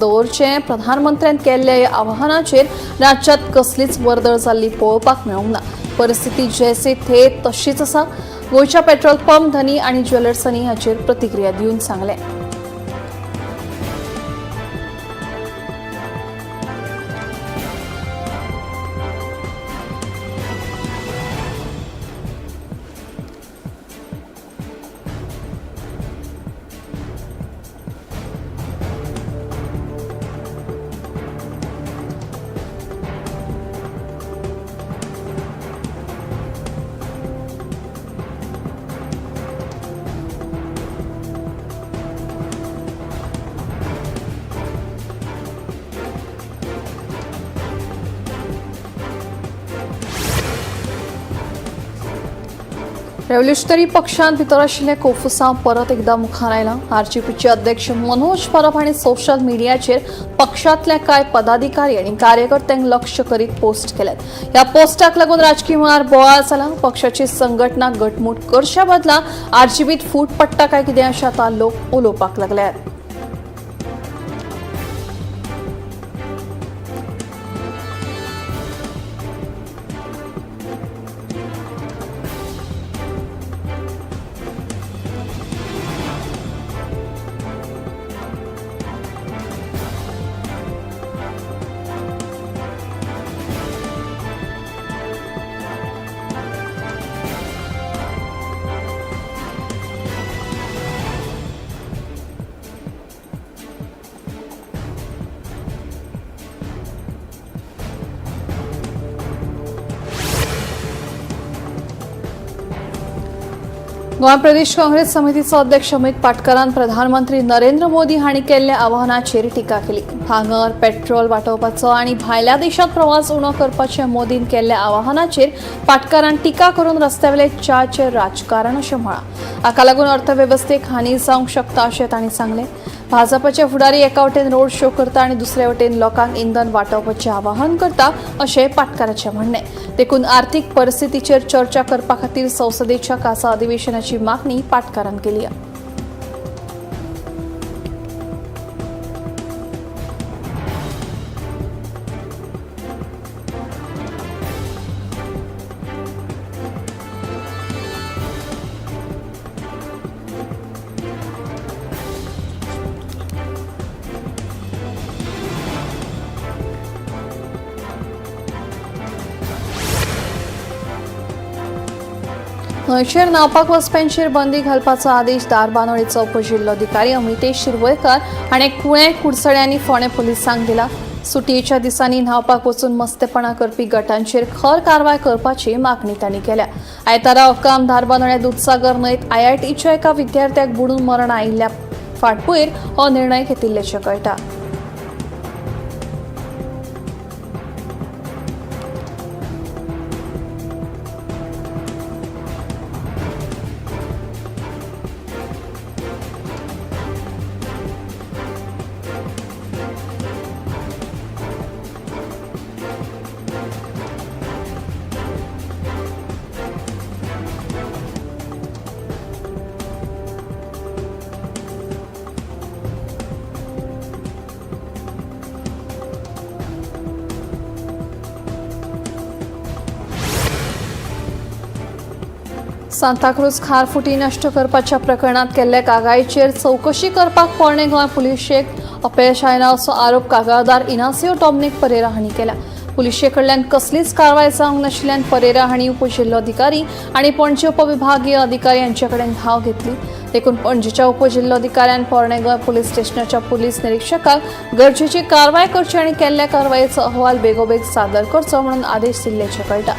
दवरचे प्रधानमंत्र्यान केल्ल्या आव्हानाचेर राज्यात कसलीच वर्दळ जाल्ली पळोवपाक मेळूंक ना। परिस्थिती जैसे थे तशीच आसा। गोयच्या पेट्रोल पंप धनी आनी ज्वेलर्सांनी हाचेर प्रतिक्रिया दिवन सांगले। रेव्होल्युशनरी पक्षांत भितर आशिल्ले कोफुसांव परत एकदा मुखार आयला। आरजेपीचे अध्यक्ष मनोज परब हांणी सोशल मिडियाचेर पक्षांतले कांय पदाधिकारी आनी कार्यकर्त्यांक लक्ष्य करीत पोस्ट केल्यात। ह्या पोस्टाक लागून राजकीय मळार बोवाळ जाला। पक्षाची संघटना घटमूट करच्या बदला आरजेपीत फूट पडटा काय कितें अशें आतां लोक उलोवपाक लागल्यात। गोवा प्रदेश काँग्रेस समितीचो अध्यक्ष अमित पाटकरान प्रधानमंत्री नरेंद्र मोदी हांणी केल्ल्या आव्हानाचेर टिका केली। भांगर, पेट्रोल वांटोवपाचो आनी भायल्या देशांत प्रवास उणो करपाचे मोदीन केल्ल्या आव्हानाचेर पाटकरान टिका करून रस्त्यावेले च्याचेर राजकारण अशें म्हळां। हाका लागून अर्थवेवस्थेक हानी जावंक शकता अशें तांणी सांगलें। भाजपाचे फुडारी एका वटेन रोड शो करता आनी दुसरे वटेन लोकांक इंधन वांटोवपाचें आवाहन करता अशें पाटकराचें म्हणणें। देखून आर्थीक परिस्थितीचेर चर्चा करपा खातीर संसदेच्या खासा अधिवेशनाची मागणी पाटकरान केली आहे। न्हंयचेर न्हावपाक वचप्यांचेर बंदी घालपाचो आदेश दारबांदोडेचो उपजिल्लोधिकारी अमितेश शिरवयकर हाणें कुळें कुडचड्यांनी फोंडें पुलिसांक दिला। सुटयेच्या दिसांनी न्हावपाक वचून मस्तेपणां करपी गटांचेर खर कारवाय करपाची मागणी तांणी केल्या। आयतारा अकाम दारबांदोड्या दूधसागर न्हंयत IITच्या एका विद्यार्थ्याक बुडून मरण आयिल्ल्या फाटभुंयेर हो निर्णय घेतिल्ल्याचें कळटा। सांताक्रूज खारफुटी नष्ट करपाच्या प्रकरणात केल्ल्या कागाळीचेर चवकशी करपाक पोरणे गोंय पुलिशेक अपयश आयला असो आरोप कागाळदार इनासियो डॉमिनिक परेरा हांणी केला। पुलिशे कडल्यान कसलीच कारवाय जावंक नाशिल्ल्यान परेरा हांणी उपजिल्लोधिकारी आनी पणजी उपविभागीय अधिकारी यांचे कडेन धाव घेतली। देखून पणजीच्या उपजिल्लोधिकाऱ्यान पोरणे गोंय पुलीस स्टेशनाच्या पुलीस निरीक्षकाक गरजेची कारवाय करची आनी केल्ल्या कारवायेचो अहवाल बेगोबेग सादर करचो म्हणून आदेश दिल्ल्याचें कळटा।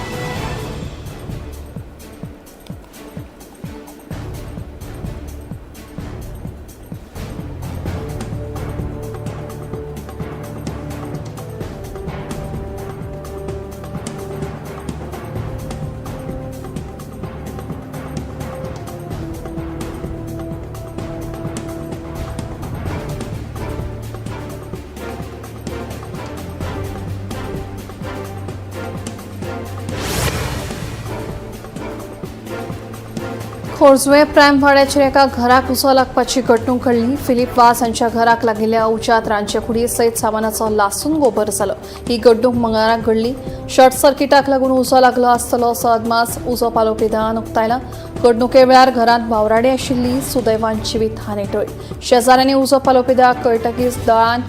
खोर्जवे प्रायम वाड्याचेर एका घराक उसो लागपाची घडणूक घडली. फिलीप वास हांच्या घराक लागिल्ल्या उज्यात रांदचे कुडी सयत सामानाचो लासून गोबर जालो. ही घडणूक मंगळाराक घडली. शॉर्ट सर्किटाक लागून उसो लागलो आसतलो असो अदमास उजो पालोवपी दळान उक्तायला. घडणुके वेळार घरांत भावराडी आशिल्ली. सुदैवान जिवीत हानी टळ्ळी. शेजाऱ्यांनी उजो पालोवपी दळाक कळटकीच दळान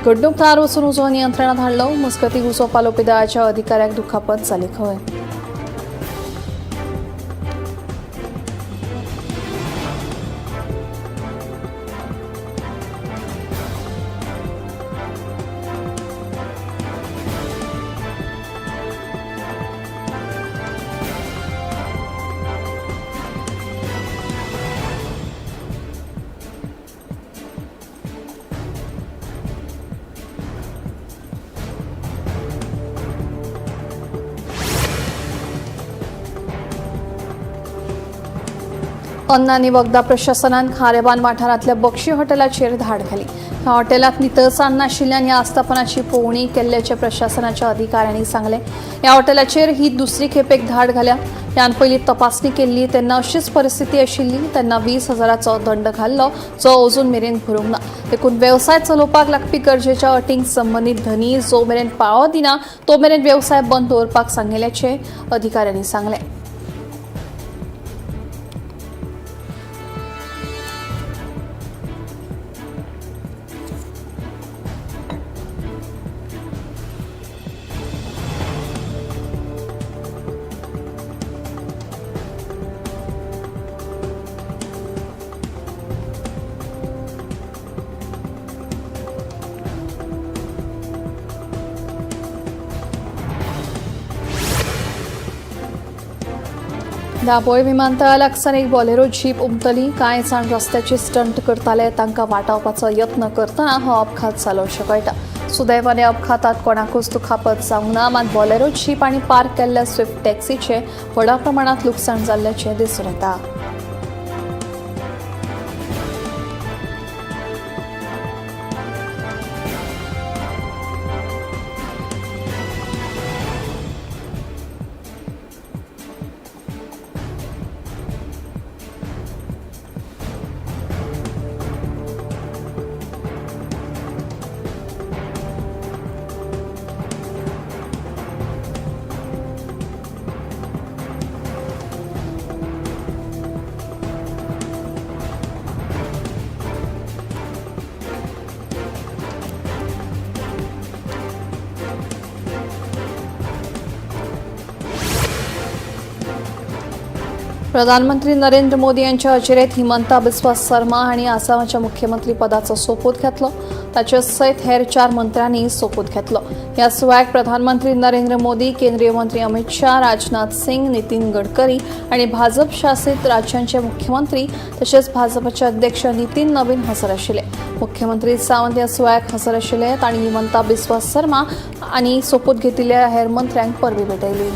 घडणूक थळार वचून उजो नियंत्रणात हाडलो. मजगतीं उजो पालोवपी दळाच्या अधिकाऱ्याक दुखापत जाली. खंय अन्न आनी वखदा प्रशासनान खारेबान वाठारांतल्या बक्षी हॉटेलाचेर धाड घाली. ह्या हॉटेलात नितळसाण नाशिल्ल्यान ह्या आस्थापनाची पळोवणी केल्ल्याचे प्रशासनाच्या अधिकाऱ्यांनी सांगले. ह्या हॉटेलाचेर ही दुसरी खेप एक धाड घाल्या. ह्यान पयलीं तपासणी केल्ली तेन्ना अशीच परिस्थिती आशिल्ली. तेन्ना 20,000चो दंड घाल्लो, जो अजून मेरेन भरूंक ना. देखून वेवसाय चलोवपाक लागपी गरजेच्या अटींक संबंदीत धनी जो मेरेन पाळो दिना तो मेरेन वेवसाय बंद दवरपाक सांगिल्ल्याचे अधिकाऱ्यांनी सांगले. दाबोळे विमानतळा लागसार एक बॉलेरो जीप उमटली. कांय जाण रस्त्याची स्टंट करताले तांकां वाटावपाचो यत्न करतना हो अपघात जालो अशें कळटा. सुदैवान ह्या अपघातांत कोणाकूच दुखापत जावंक ना. मात बॉलेरो जीप आनी पार्क केल्ल्या स्विफ्ट टॅक्सीचे व्हडा प्रमाणांत लुकसाण जाल्ल्याचें दिसून येता. प्रधानमंत्री नरेंद्र मोदी यांच्या अजेरेत हिमंता बिस्वा शर्मा हांणी आसामाच्या मुख्यमंत्री पदाचो सोपूत घेतलो. ताचे सयत हेर 4 मंत्र्यांनी सोपूत घेतलो. ह्या सुवाळ्याक प्रधानमंत्री नरेंद्र मोदी, केंद्रीय मंत्री अमित शाह, राजनाथ सिंग, नितीन गडकरी आणि भाजप शासित राज्यांचे मुख्यमंत्री तशेंच भाजपचे अध्यक्ष नितीन नवीन हजर आशिल्ले. मुख्यमंत्री सावंत ह्या सुवाळ्याक हजर आशिल्ले आणि हिमंता बिस्वा शर्मा आनी सोपूत घेतिल्ल्या हेर मंत्र्यांक परबी भेटयली.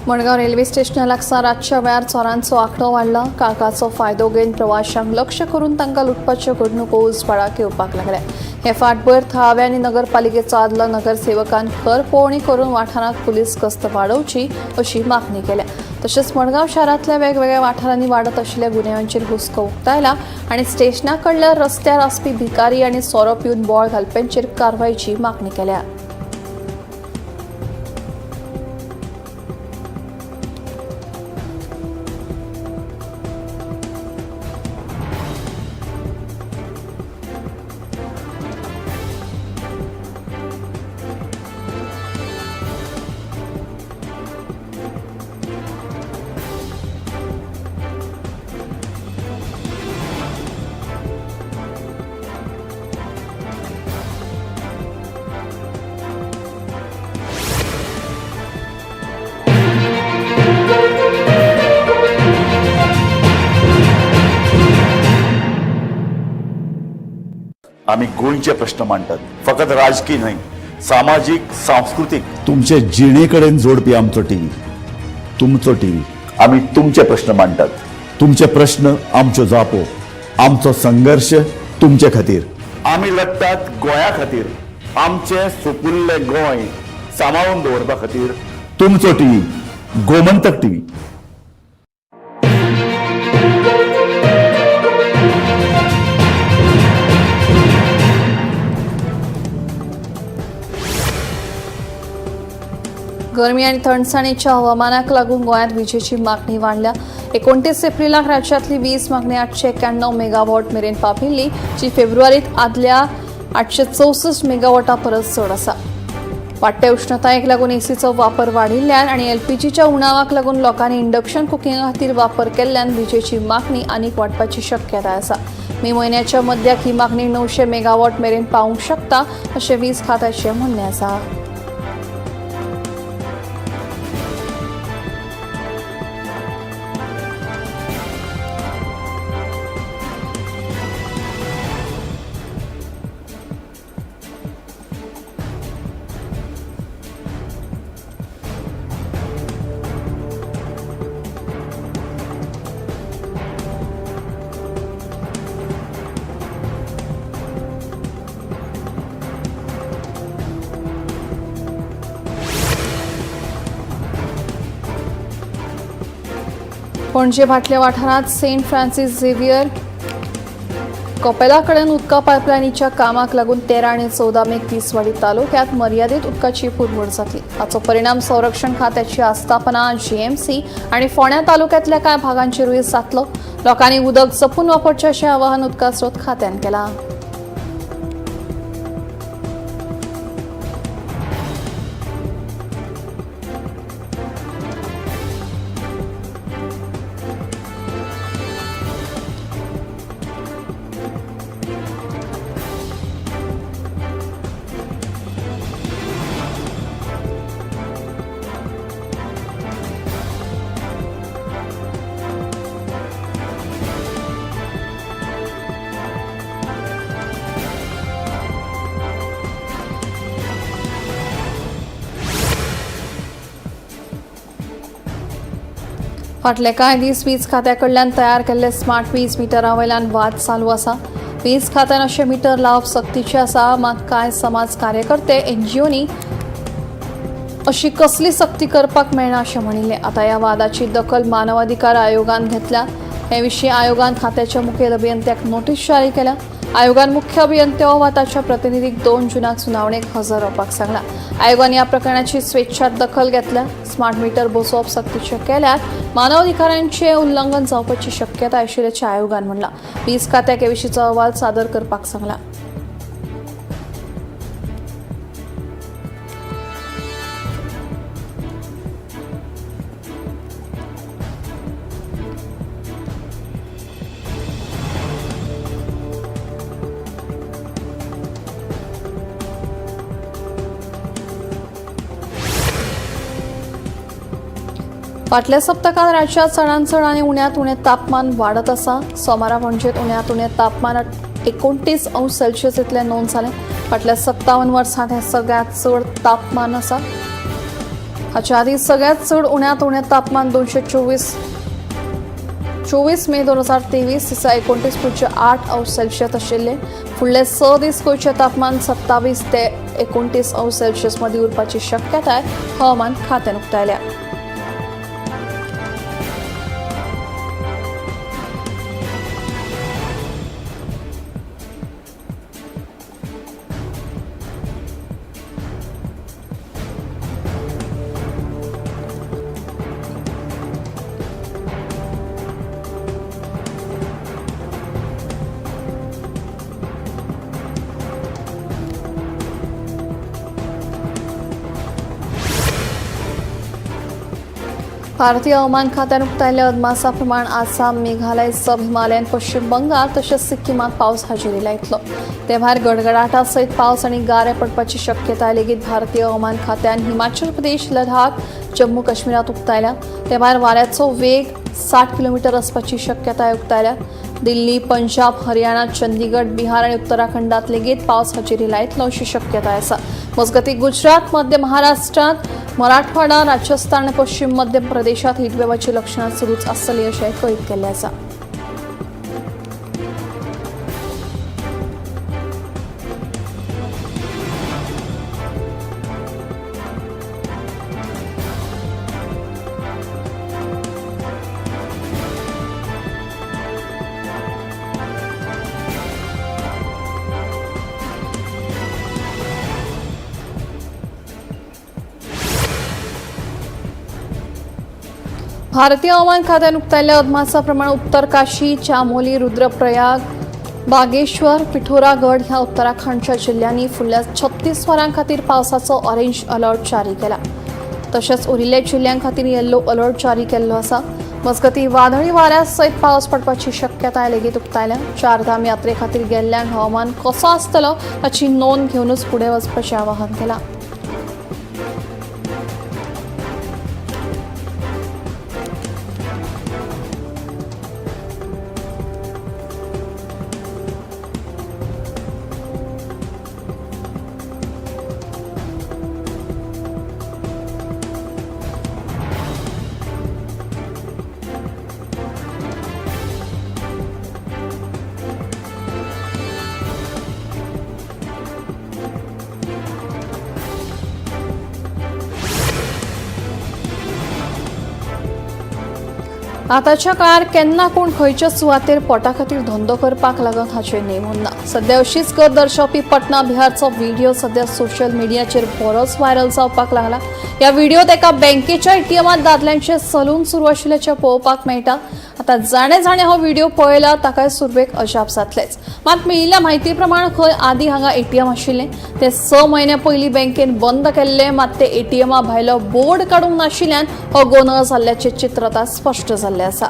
मडगांव रेल्वे स्टेशना लागसार रातच्या वेळार चोरांचो आंकडो वाडला. काळखाचो फायदो घेवन प्रवाशांक लक्ष करून तांकां लुटपाच्यो घडणुको उजवाडाक येवपाक लागल्या. हे फाटभर थळाव्या आनी नगरपालिकेचो आदलो नगरसेवकान खर पळोवणी करून वाठारांत पुलीस गस्त वाडोवची अशी मागणी केल्या. तशेंच मडगांव शारांतल्या वेगवेगळ्या वाठारांनी वाडत आशिल्ल्या गुन्यांवांचेर हुस्को उक्तायला आनी स्टेशना कडल्या रस्त्यार आसपी भिकारी आनी सोरो पिवन बोळ घालप्यांचेर कारवायची मागणी केल्या. आम्ही गोंयचे प्रश्न मांडटात, फकत राजकीय न्हय, सामाजीक सांस्कृतिक. तुमचे जिणेकडेन जोडपी आमचो टीव्ही, तुमचो टीव्ही. आम्ही तुमचे प्रश्न मांडटात. तुमचे प्रश्न आमच्यो जापो, आमचो संघर्ष तुमचे खातीर. आम्ही लढटात गोंया खातीर, आमचे सोपुल्ले गोंय सांबाळून दवरपा खातीर. तुमचो टीव्ही, गोमंतक टीव्ही. गरमी आणि थंडसाणीच्या हवामानाक लागून गोंयांत विजेची मागणी वाडल्या. 29 एप्रिलाक राज्यांतली वीज मागणी 891 मेगावॉट मेरेन पाविल्ली, जी फेब्रुवारीत आदल्या 864 मेगावॉटा परस चड आसा. वाडट्या उष्णतायेक लागून एसीचो वापर वाडिल्ल्यान आणि एलपीजीच्या उणावाक लागून लोकांनी इंडक्शन कुकिंगा खातीर वापर केल्ल्यान विजेची मागणी आनीक वाडपाची शक्यताय आसा. मे म्हयन्याच्या मध्याक ही मागणी 900 मेगावॉट मेरेन पावूंक शकता, अशें वीज खात्याचें म्हणणें आसा. पणजे भाटल्या वाठारात सेंट फ्रांसिस झेवियर कपेला कडेन उदका पायपलायनीच्या कामाक लागून 13 आनी 14 मेक तिसवाडी तालुक्यांत मर्यादीत उदकाची पुरवण जातली. हाचो परिणाम संरक्षण खात्याची आस्थापना, जीएमसी आणि फोंड्या तालुक्यांतल्या कांय भागांचेरूय जातलो. लोकांनी उदक जपून वापरचें अशें आवाहन उदका स्रोत खात्यान केलां. फाटले कांय दीस वीज खात्या कडल्यान तयार केल्ले स्मार्ट वीज मिटरा वयल्यान वाद चालू आसा. वीज खात्यान अशें मिटर लावप सक्तीचे आसा, मात कांय समाज कार्यकर्ते एनजीओनी अशी कसली सक्ती करपाक मेळना अशें म्हणिल्लें. आतां ह्या वादाची दखल मानव अधिकार आयोगान घेतल्या. हे विशीं आयोगान खात्याच्या मुखेल अभियंत्याक नोटीस जारी केल्या. आयोगान मुख्य अभियंते वा ताच्या प्रतिनिधीक 2 जूनाक सुनावणेक हजर रावपाक सांगला. आयोगान ह्या प्रकरणाची स्वेच्छात दखल घेतल्या. स्मार्ट मिटर बसोवप सक्तीचे केल्यार मानव अधिकारांचे उल्लंघन जावपाची शक्यता आशिल्ल्याचे आयोगान म्हणला. वीज खात्याक हे विशींचो अहवाल सादर करपाक सांगला. फाटल्या सप्तकात राज्यात चडांत चड आनी उण्यांत उणें तापमान वाडत आसा. सोमारा पणजेंत उण्यांत उणें तापमान 29 अंश सेल्सियस इतलें नोंद जालें. फाटल्या 57 वर्सांत हें सगळ्यांत चड तापमान आसा. हाच्या आदीं सगळ्यांत चड उण्यांत उणें तापमान 24 मे 2023 दिसा 29.8 अंश सेल्सियस आशिल्लें. फुडले 6 दीस गोंयचें तापमान 27 ते 29 अंश सेल्सियस मदीं उरपाची शक्यताय हवामान खात्यान उक्तायल्या. भारतीय हवामान खात्यान उक्तायल्ल्या अदमासा प्रमाण आसाम, मेघालय, सब हिमालयन, पश्चिम बंगाल तशेंच सिक्कीमात पावस हाजेरी लायतलो. ते भायर गडगडाटा सयत पावस आनी गारे पडपाची शक्यताय लेगीत भारतीय हवामान खात्यान हिमाचल प्रदेश, लडाख, जम्मू काश्मीरात उक्तायल्या. ते भायर वाऱ्याचो वेग 60 किलोमीटर असपाची शक्यता उक्तायल्या. दिल्ली, पंजाब, हरियाणा, चंदीगड, बिहार आणि उत्तराखंडात लेगीत पावस हजेरी लायतलो अशी शक्यता आसा. मजगती गुजरात, मध्य महाराष्ट्रात, मराठवाडा, राजस्थान आणि पश्चिम मध्य प्रदेशात हीटवेव्हची लक्षणां सुरूच आसतली अशें कळीत केल्लें आसा. भारतीय हवामान खात्यान उक्तायल्ल्या अदमासा प्रमाण उत्तर काशी, चामोली, रुद्रप्रयाग, बागेश्वर, पिठोरागड ह्या उत्तराखंडच्या जिल्ह्यांनी फुडल्या 36 वरां खातीर पावसाचो ऑरेंज अलर्ट जारी केला. तशेंच उरिल्ल्या जिल्ह्यां खातीर येल्लो अलर्ट जारी केल्लो आसा. मजगती वादळी वाऱ्या सयत पावस पडपाची शक्यताय लेगीत उक्तायल्या. चारधाम यात्रे खातीर गेल्ल्यांक हवामान कसो आसतलो हाची नोंद घेवनूच फुडें वचपाचें आवाहन केलां. आतांच्या काळार केन्ना कोण खंयच्या सुवातेर पोटा खातीर धंदो करपाक लागून हाचेर नेमून ना. सध्या अशीच गत दर्शवपी पटना बिहारचो व्हिडिओ सध्या सोशल मिडियाचेर बरोच व्हायरल जावपाक लागला. ह्या व्हिडिओत एका बँकेच्या एटीएमात दादल्यांचे सलून सुरू आशिल्ल्याचें पळोवपाक मेळटा. आता जाणे हो व्हिडिओ पळयला ताकाय सुरवेक अजाप जातलेच. मात मेळिल्ल्या म्हायती प्रमाण खंय आदी हांगा एटीएम आशिल्लें ते 6 म्हयन्या पयलीं बँकेन बंद केल्लें. मात ते एटीएमा भायलो बोर्ड काडूंक नाशिल्ल्यान हो गोंधळ जाल्ल्याचें चित्र आतां स्पश्ट जाल्लें आसा.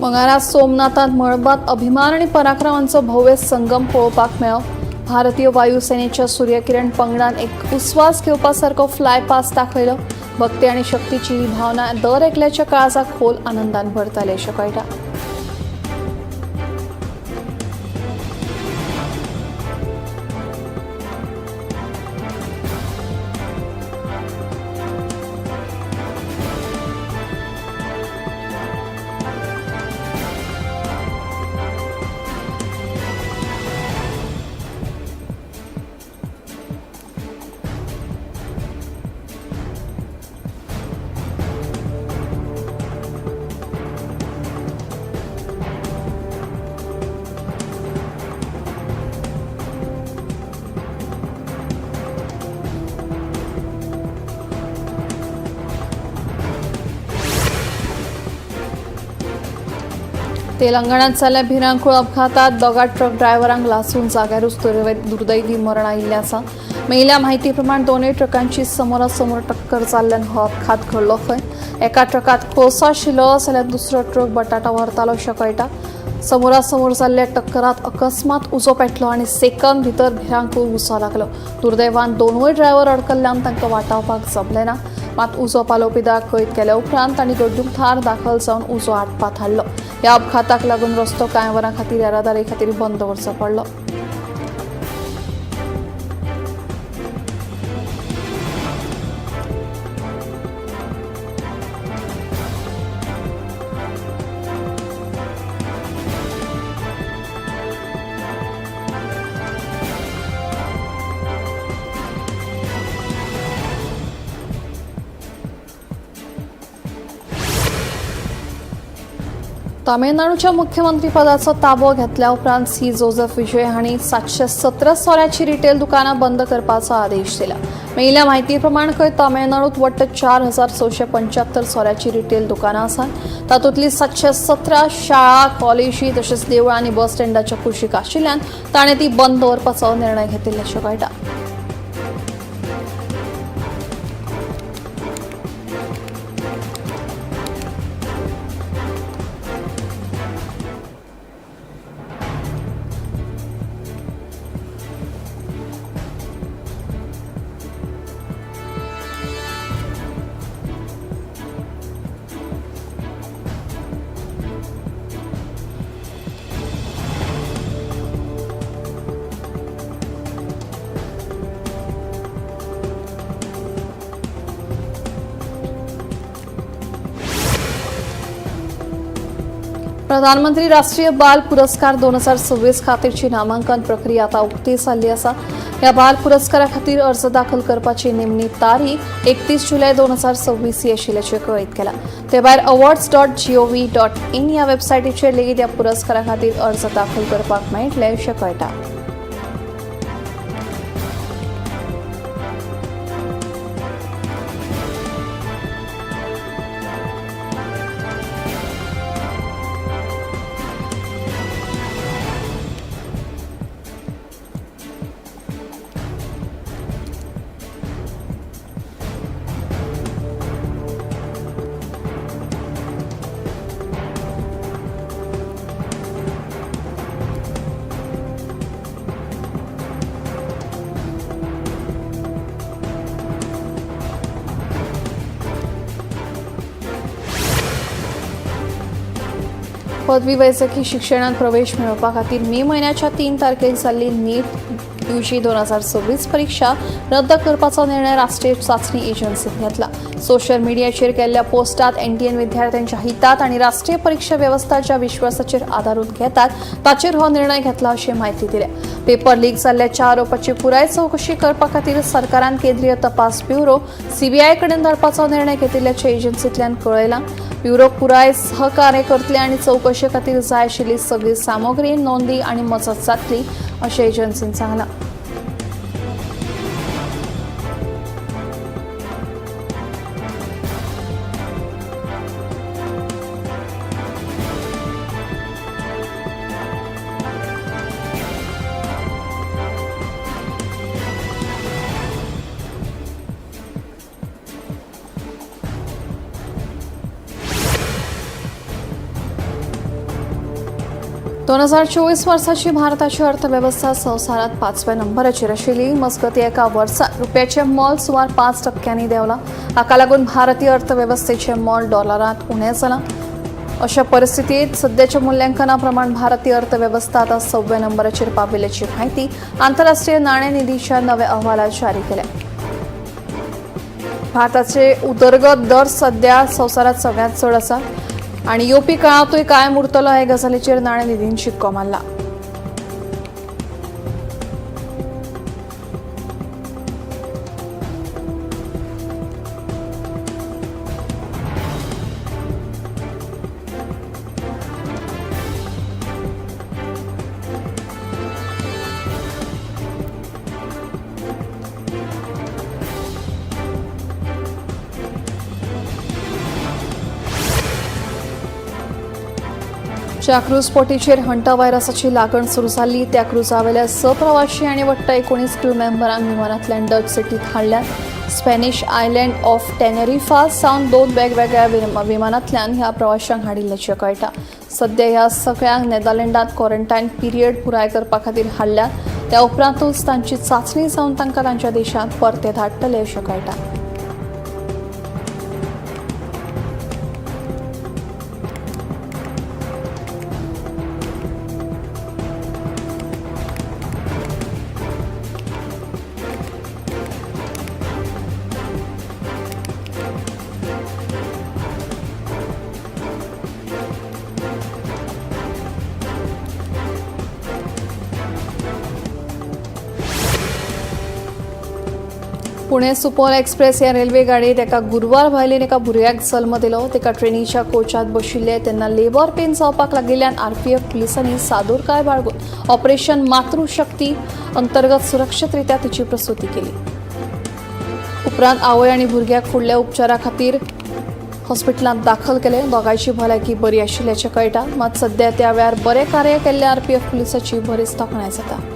मंगळारा सोमनाथात मळबात अभिमान आणि पराक्रमांचो भव्य संगम पळोवपाक मेळ्ळो. भारतीय वायुसेनेच्या सूर्यकिरण पंगडान एक उस्वास घेवपासारको फ्लाय पास दाखयलो. भक्ती आणि शक्तीची ही भावना दर एकल्याच्या काळजाक खोल आनंदान भरताली अशें कळटा. तेलंगणात जाल्ल्या भिरांकूळ अपघातात दोगा ट्रक ड्रायव्हरांक लासून जाग्यारूच दुर्दैवी मरण आयिल्लें आसा. मेळिल्ल्या म्हायती प्रमाण दोनूय ट्रकांची समोरासमोर टक्कर जाल्ल्यान हो अपघात घडलो. खंय एका ट्रकात कोळसो आशिल्लो जाल्यार दुसरो ट्रक बटाटा व्हरतालो अशें कळटा. समोरासमोर जाल्ल्या टक्करात अकस्मात उजो पेटलो आनी सेकंद भितर भिरांकूळ उजो लागलो. दुर्दैवान दोनूय ड्रायव्हर अडकल्ल्यान तांकां वाटावपाक जमलें ना. मात उजो पालोवपी दळाक कैद केल्या उपरांत तांणी गड्डूथार दाखल जावन उजो आटपात हाडलो. ह्या अपघाताक लागून रस्तो कांय वरां खातीर येरादारी खातीर बंद दवरचो पडलो. तामिळनाडूच्या मुख्यमंत्रीपदाचो ताबो घेतल्या उपरांत सी जोसेफ विजय हांणी 717 सोऱ्याची रिटेल दुकानां बंद करपाचो आदेश दिला. मेळिल्ल्या म्हायती प्रमाण खंय तामिळनाडूत वट्ट 4,675 सोऱ्याची रिटेल दुकानां आसात. तातूंतली 717 शाळा, कॉलेजी तशेंच देवळां आनी बस स्टँडाच्या कुशीक आशिल्ल्यान ताणें ती बंद दवरपाचो निर्णय घेतिल्ल्याचें कळटा. प्रधानमंत्री राष्ट्रीय बाल पुरस्कार 2026 खातीरची नामांकन प्रक्रिया आता उक्तीच जाल्ली आसा. ह्या बाल पुरस्कारा खातीर अर्ज दाखल करपाची निमणी तारीख 31 जुलय 2026 ही आशिल्ल्याचें कळीत केला. ते भायर awards.gov.in ह्या वेबसायटीचेर लेगीत ह्या पुरस्कारा खातीर अर्ज दाखल करपाक मेळटले अशें कळटा. पदवी वैजकी शिक्षणात प्रवेश मेळोवपा खातीर मे म्हयन्याच्या 3 तारखेक जाल्ली नीट UG 2026 परीक्षा रद्द करपाचो निर्णय राष्ट्रीय चांचणी एजन्सीन घेतला. सोशल मिडियाचेर केल्ल्या पोस्टात NTN विद्यार्थ्यांच्या हितात आनी राष्ट्रीय परीक्षा वेवस्था ज्या विश्वासाचेर आदारून घेतात ताचेर हो निर्णय घेतला अशी माहिती दिल्या. पेपर लीक जाल्ल्याच्या आरोपाची पुराय चवकशी करपा खातीर सरकारान केंद्रीय तपास ब्युरो CBI कडेन धाडपाचो निर्णय घेतिल्ल्याचे एजन्सींतल्यान कळयलां. ब्युरो पुराय सहकार्य करतले आनी चवकशे खातीर जाय आशिल्ली सगळी सामग्री, नोंदी आनी मजत जातली अशें एजन्सीन सांगलां. दोन 2024 वर्साची भारताची अर्थव्यवस्था संवसारात 5व्या नंबराचेर आशिल्ली. मजगतीं एका वर्सात रुपयाचें मोल सुमार 5% देंवलां. हाका लागून भारतीय अर्थव्यवस्थेचें मोल डॉलरांत उणें जालां. अशा परिस्थितीत सध्याच्या मुल्यांकना प्रमाण भारतीय अर्थव्यवस्था आता 6व्या नंबराचेर पाविल्ल्याची म्हायती आंतरराष्ट्रीय नाणेनिधीच्या नव्या अहवालात जारी केल्या. भारताचे उदरगत दर सध्या संवसारात सगळ्यांत चड आसा आनी येवपी काळांतूय कायम उरतलो हे गजालीचेर नाणेनिधीन शिक्को मारला. ज्या क्रूज बोटीचेर हंटा व्हायरसाची लागण सुरू जाल्ली त्या क्रुजावेल्या 6 प्रवाशी आनी वट्ट 19 क्रू मेंबरांक विमानांतल्यान डच सिटीत हाडल्यात. स्पॅनिश आयलँड ऑफ टेनेरिफा सावन 2 वेगवेगळ्या विमानांतल्यान ह्या प्रवाशांक हाडिल्ल्याचें कळटा. सध्या ह्या सगळ्यांक नेदरलँडांत क्वॉरंटायन पिरियड पुराय करपा खातीर हाडल्यात. त्या उपरांतूच तांची चांचणी जावन तांकां तांच्या देशांत परते धाडटले अशें कळटा. पुणे सुपौल एक्सप्रेस ह्या रेल्वे गाडयेत एका गुरुवार भायलेन एका भुरग्याक जल्म दिलो. तेका ट्रेनीच्या कोचात बशिल्ले तेन्ना लेबर पेन जावपाक लागिल्ल्यान आरपीएफ पुलिसांनी सादूरकाय बाळगून ऑपरेशन मातृशक्ती अंतर्गत सुरक्षितरित्या तिची प्रसूती केली. उपरांत आवय आनी भुरग्याक फुडल्या उपचारा खातीर हॉस्पिटलांत दाखल केले. दोगांयची भलायकी बरी आशिल्ल्याचें कळटा. मात सध्या त्या वेळार बरें कार्य केल्ल्या आरपीएफ पुलिसाची बरीच तोखणाय जाता.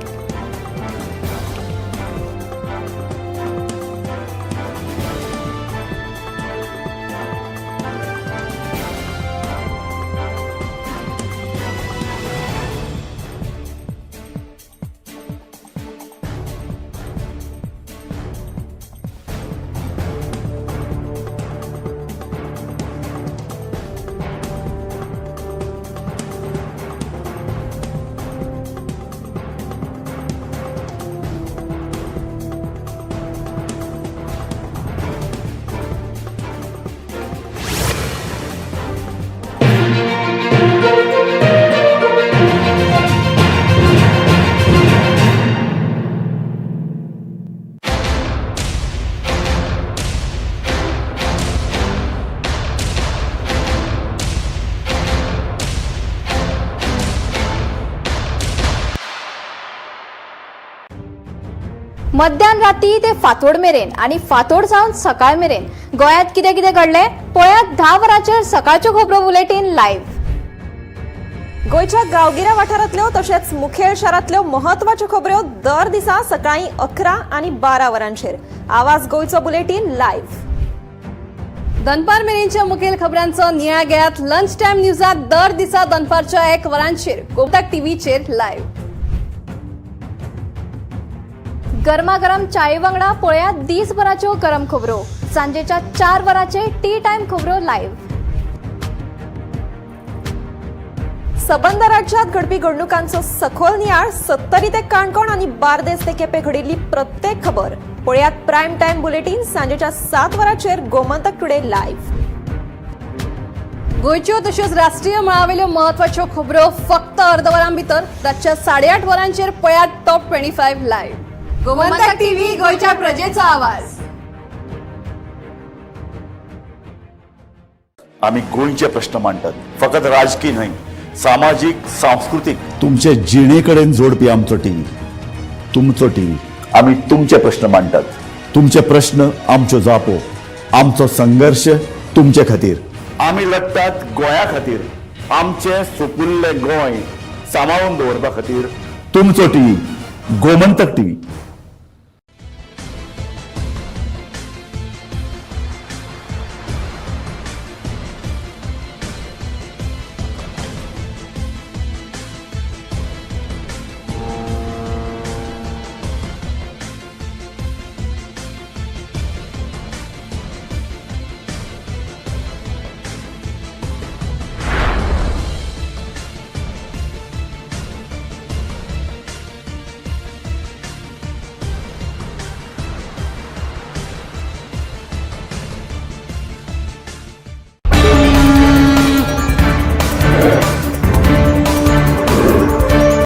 मध्यान राती ते फातोड मेरेन आणि फातोड जावन सकाळ मेरेन गोयात कितें कितें घडलें पळयात 10 वरांचेर सकाळच्यो खबरो बुलेटिन लायव्ह. गोयच्या गांवगिऱ्या वाठारांतल्यो तशेंच मुखेल शारांतल्यो म्हत्वाच्यो खबरो दर दिसा सकाळीं 11 आनी 12 वरांचेर. आवाज गोयचो बुलेटिन लायव्ह. दनपार मेरेनच्या मुखेल खबरांचो नियाळ घेयात लंच टायम न्यूजात दर दिसा दनपारच्या 1 वरांचेर गोमंतक टीव्हीचेर लायव्ह. गरमागरम चाये वांगडा पळयात दिसभराच्यो गरम खबरो. सांजेच्या 4 वरांचे टी टाइम खबरो लायव्ह. सबंद राज्यात घडपी घडणुकांचो सखोल नियाळ 70 ते काणकोण आणि बार्देस ते केपें घडिल्ली प्रत्येक खबर पळयात प्रायम टाइम बुलेटिन सांजेच्या 7 वरांचेर गोमंतक टुडे लायव्ह. गोयच्यो तशेंच राष्ट्रीय मळावेल्यो म्हत्वाच्यो खबरो फक्त अर्दवरां भितर रातच्या 8:30 वरांचेर पळयात टॉप 25 लायव्ह. गोमंतक टीव्ही गोयच्या प्रजेचो आवाज. आम्ही गोंयचे प्रश्न मांडटात. फकत राजकीय न्हय, सामाजिक सांस्कृतिक. तुमचे जिणेकडेन जोडपी आमचो टीव्ही, तुमचो टीव्ही. आम्ही तुमचे प्रश्न मांडटात. तुमचे प्रश्न आमच्यो जापो, आमचो संघर्ष तुमचे खातीर. आम्ही लढटात गोंया खातीर. आमचे सुपुल्ले गोंय सांबाळून दवरपा खातीर. तुमचो टीव्ही, गोमंतक टीव्ही.